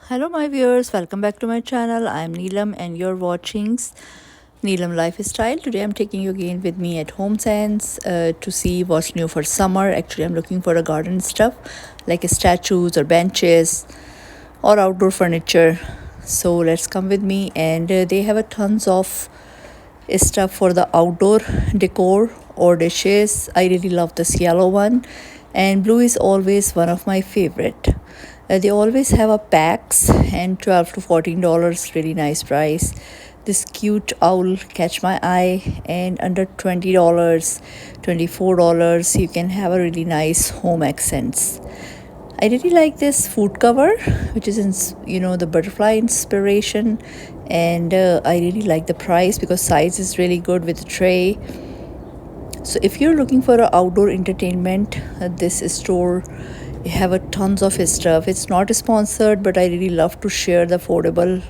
Hello my viewers, welcome back to my channel. I'm Neelam and you're watching Neelam Lifestyle. Today I'm taking you again with me at HomeSense to see what's new for summer. Actually, I'm looking for a garden stuff like statues or benches or outdoor furniture. So let's come with me, and they have a tons of stuff for the outdoor decor or dishes. I really love this yellow one, and blue is always one of my favorite. They always have a packs and $12 to $14, really nice price. This cute owl catch my eye, and under $20, $24 you can have a really nice home accents. I really like this food cover, which is the butterfly inspiration, and I really like the price because size is really good with the tray. So if you're looking for an outdoor entertainment, this store have a tons of stuff. It's not sponsored, but I really love to share the affordable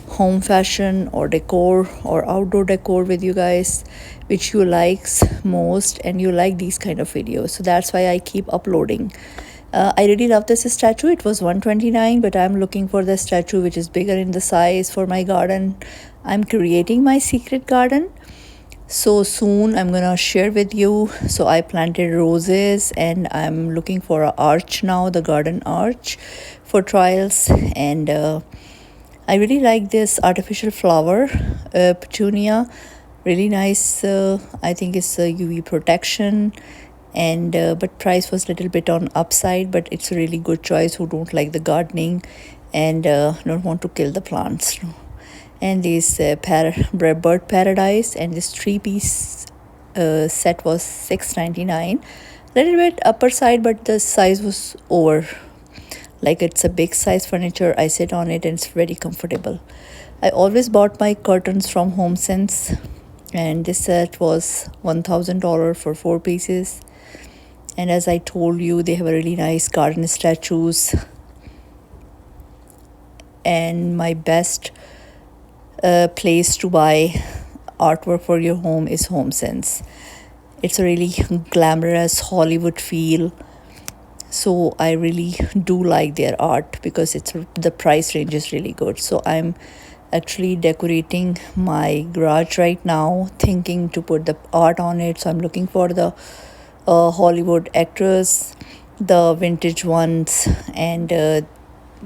home fashion or decor or outdoor decor with you guys, which you likes most, and you like these kind of videos. So that's why I keep uploading. I really love this statue. It was $129, but I'm looking for the statue which is bigger in the size for my garden. I'm creating my secret garden. So soon I'm gonna share with you. So I planted roses, and I'm looking for an arch now, the garden arch for trials. And I really like this artificial flower, petunia. Really nice. I think it's a UV protection, and but price was a little bit on upside, but it's a really good choice who don't like the gardening and don't want to kill the plants. And this bird paradise, and this three-piece set was $6.99. Little bit upper side, but the size was over, like it's a big size furniture. I sit on it and it's very comfortable. I always bought my curtains from HomeSense, and this set was $1,000 for 4 pieces. And as I told you, they have a really nice garden statues. And my best place to buy artwork for your home is HomeSense. It's a really glamorous Hollywood feel. So I really do like their art because the price range is really good. So I'm actually decorating my garage right now, thinking to put the art on it. So I'm looking for the Hollywood actors, the vintage ones, and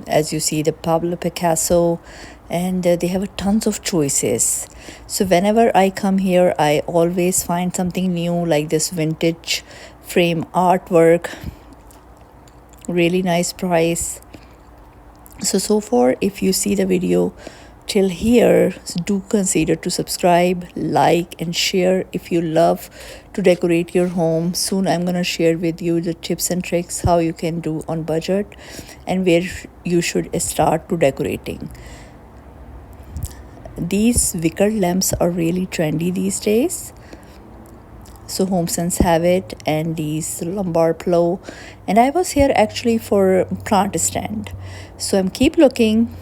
as you see, the Pablo Picasso, and they have tons of choices. So whenever I come here, I always find something new, like this vintage frame artwork. Really nice price. So far, if you see the video till here, do consider to subscribe, like, and share if you love to decorate your home. Soon I'm gonna share with you the tips and tricks how you can do on budget and where you should start to decorating. These wicker lamps are really trendy these days. So HomeSense have it, and these lumbar pillow. And I was here actually for plant stand. So I'm keep looking,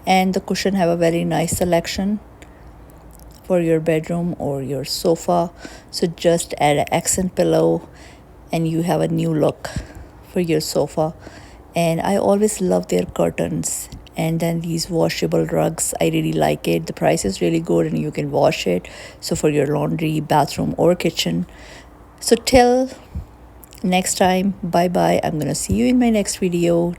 and the cushion have a very nice selection for your bedroom or your sofa. So just add an accent pillow and you have a new look for your sofa. And I always love their curtains. And then these washable rugs, I really like it. The price is really good and you can wash it. So for your laundry, bathroom, or kitchen. So till next time, bye bye. I'm gonna see you in my next video.